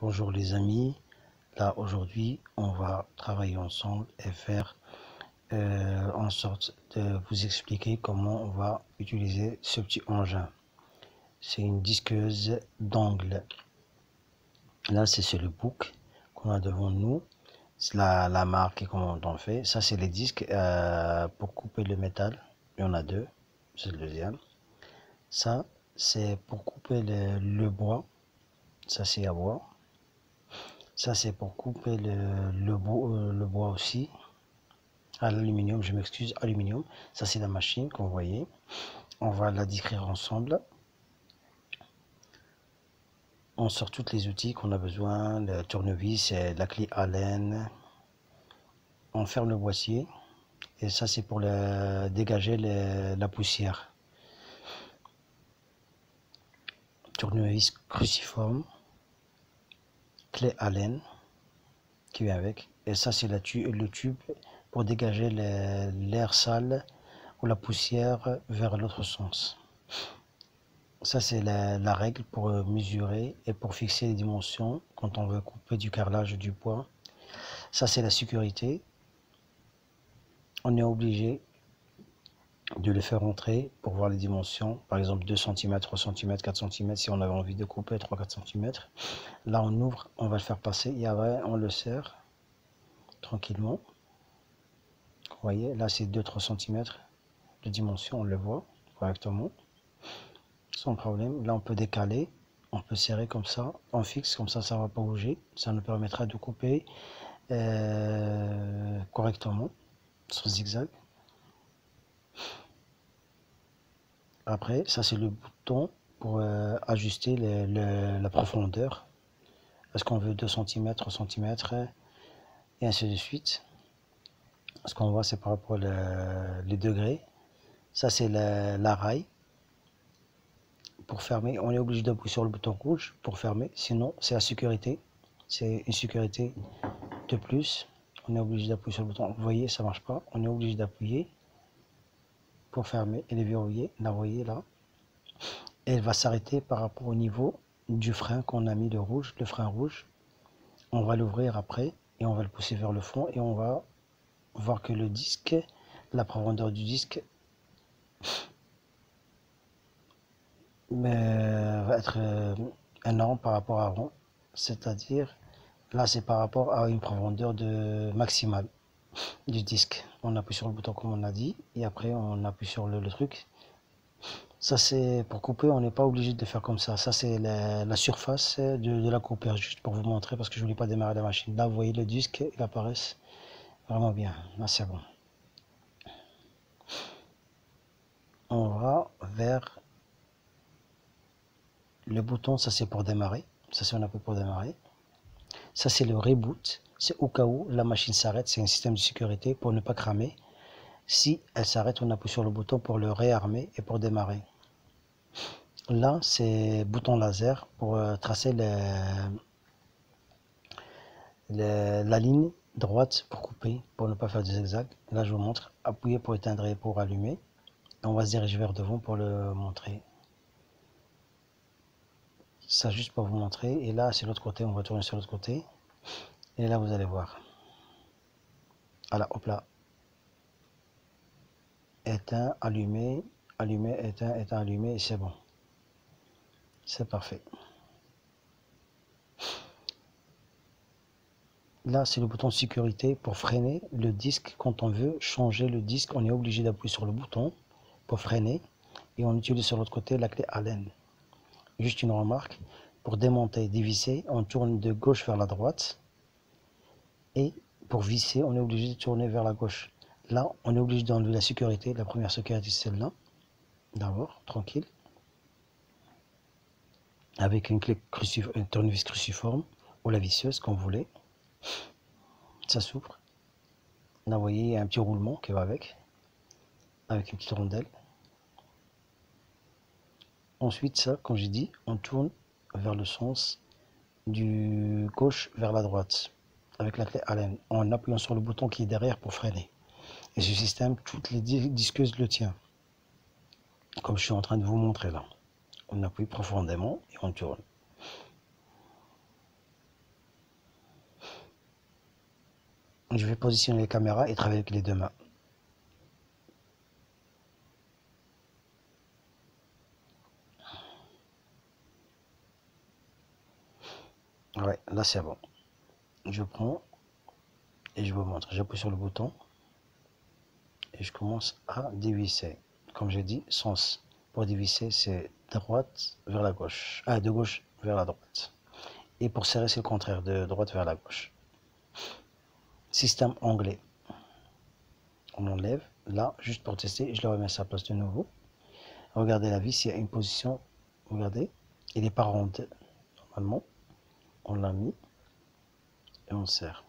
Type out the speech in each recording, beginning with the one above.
Bonjour les amis, là aujourd'hui on va travailler ensemble et faire en sorte de vous expliquer comment on va utiliser ce petit engin. C'est une disqueuse d'angle. Là c'est le book qu'on a devant nous, c'est la marque et comment on fait. Ça c'est les disques pour couper le métal, il y en a deux, c'est le deuxième. Ça c'est pour couper le bois, ça c'est à bois. Ça, c'est pour couper le bois aussi. À l'aluminium, je m'excuse, aluminium. Ça, c'est la machine qu'on voyait. On va la décrire ensemble. On sort tous les outils qu'on a besoin, le tournevis, la clé Allen. On ferme le boîtier. Et ça, c'est pour dégager la poussière. Tournevis cruciforme. Clé Allen qui vient avec. Et ça, c'est le tube pour dégager l'air sale ou la poussière vers l'autre sens. Ça, c'est la règle pour mesurer et pour fixer les dimensions quand on veut couper du carrelage du bois. Ça, c'est la sécurité. On est obligé de le faire entrer pour voir les dimensions. Par exemple, 2 cm, 3 cm, 4 cm si on avait envie de couper 3-4 cm. Là, on ouvre, on va le faire passer et après, on le serre tranquillement. Vous voyez, là, c'est 2-3 cm de dimension, on le voit correctement. Sans problème. Là, on peut décaler, on peut serrer comme ça, on fixe comme ça ne va pas bouger. Ça nous permettra de couper correctement, sans zigzag. Après, ça c'est le bouton pour ajuster la profondeur. Est-ce qu'on veut 2 cm, 3 cm et ainsi de suite. Ce qu'on voit, c'est par rapport les degrés. Ça c'est la raille. Pour fermer, on est obligé d'appuyer sur le bouton rouge pour fermer, sinon c'est la sécurité. C'est une sécurité de plus. On est obligé d'appuyer sur le bouton. Vous voyez, ça marche pas. On est obligé d'appuyer pour fermer et les verrouiller. Là, vous voyez là. Et elle va s'arrêter par rapport au niveau du frein qu'on a mis de rouge, le frein rouge. On va l'ouvrir après et on va le pousser vers le fond et on va voir que le disque, la profondeur du disque va être énorme par rapport à avant. C'est-à-dire, là c'est par rapport à une profondeur maximale du disque. On appuie sur le bouton comme on a dit et après on appuie sur le truc. Ça c'est pour couper, on n'est pas obligé de faire comme ça. Ça c'est la surface de la couper, juste pour vous montrer parce que je ne voulais pas démarrer la machine. Là vous voyez le disque, il apparaît vraiment bien. Là c'est bon. On va vers le bouton, ça c'est pour démarrer. Ça c'est on appuie pour démarrer. Ça c'est le reboot. C'est au cas où la machine s'arrête, c'est un système de sécurité pour ne pas cramer. Si elle s'arrête, on appuie sur le bouton pour le réarmer et pour démarrer. Là, c'est bouton laser pour tracer la ligne droite pour couper, pour ne pas faire de zigzag. Là, je vous montre. Appuyez pour éteindre et pour allumer. On va se diriger vers devant pour le montrer. Ça, juste pour vous montrer. Et là, c'est l'autre côté. On va tourner sur l'autre côté. Et là, vous allez voir. Voilà, hop là. Éteint, allumé, allumé, éteint, éteint, allumé. Et c'est bon. C'est parfait. Là, c'est le bouton sécurité pour freiner le disque. Quand on veut changer le disque, on est obligé d'appuyer sur le bouton pour freiner. Et on utilise sur l'autre côté la clé Allen. Juste une remarque, pour démonter, dévisser, on tourne de gauche vers la droite. Et pour visser, on est obligé de tourner vers la gauche. Là, on est obligé d'enlever la sécurité. La première sécurité, c'est celle-là. D'abord, tranquille. Avec une clé un tournevis cruciforme ou la visseuse, comme vous voulez. Ça s'ouvre. Là, vous voyez, il y a un petit roulement qui va avec une petite rondelle. Ensuite, ça, comme j'ai dit, on tourne vers le sens du gauche vers la droite avec la clé Allen en appuyant sur le bouton qui est derrière pour freiner. Et ce système, toutes les disqueuses le tient. Comme je suis en train de vous montrer là. On appuie profondément et on tourne. Je vais positionner les caméras et travailler avec les deux mains. Ouais, là c'est bon. Je prends et je vous montre. J'appuie sur le bouton et je commence à dévisser. Comme j'ai dit, sens pour dévisser, c'est droite vers la gauche. Ah, de gauche vers la droite. Et pour serrer, c'est le contraire, de droite vers la gauche. Système anglais. On enlève là, juste pour tester. Je le remets à sa place de nouveau. Regardez la vis, il y a une position. Regardez, il n'est pas ronde. Normalement, on l'a mis et on serre.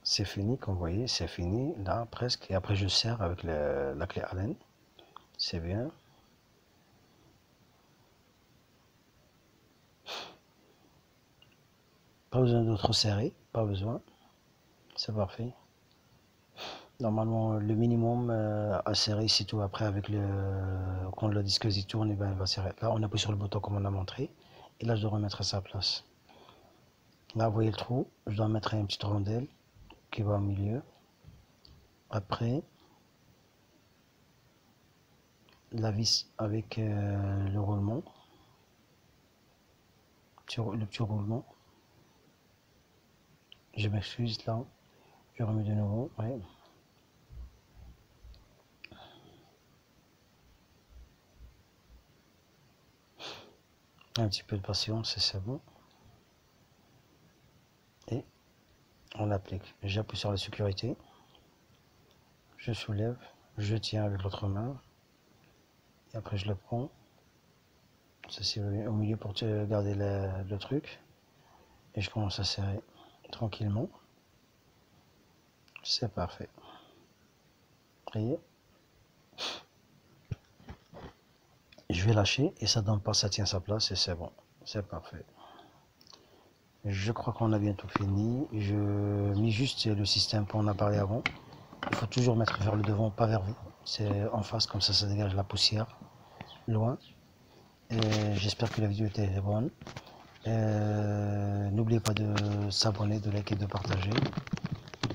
C'est fini, comme vous voyez, c'est fini là presque. Et après, je serre avec la clé Allen. C'est bien. Pas besoin de trop serrer, pas besoin. C'est parfait. Normalement, le minimum à serrer, c'est tout. Après, avec quand le disque y tourne, ben, il va serrer. Là, on appuie sur le bouton comme on a montré. Et là, je dois remettre à sa place. Là, vous voyez le trou. Je dois mettre une petite rondelle qui va au milieu. Après, la vis avec le roulement. Le petit roulement. Je m'excuse là. Je remets de nouveau. Ouais. Un petit peu de patience et c'est bon. Et on applique. J'appuie sur la sécurité. Je soulève. Je tiens avec l'autre main. Et après je le prends. C'est au milieu pour garder le truc. Et je commence à serrer tranquillement. C'est parfait. Voyez. Je vais lâcher et ça donne pas, ça tient sa place et c'est bon. C'est parfait. Je crois qu'on a bientôt fini. Je mis juste le système qu'on a parlé avant. Il faut toujours mettre vers le devant, pas vers vous. C'est en face, comme ça dégage la poussière loin. J'espère que la vidéo était bonne. N'oubliez pas de s'abonner, de liker, de partager,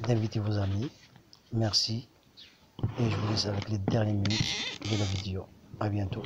d'inviter vos amis. Merci. Et je vous laisse avec les dernières minutes de la vidéo. À bientôt.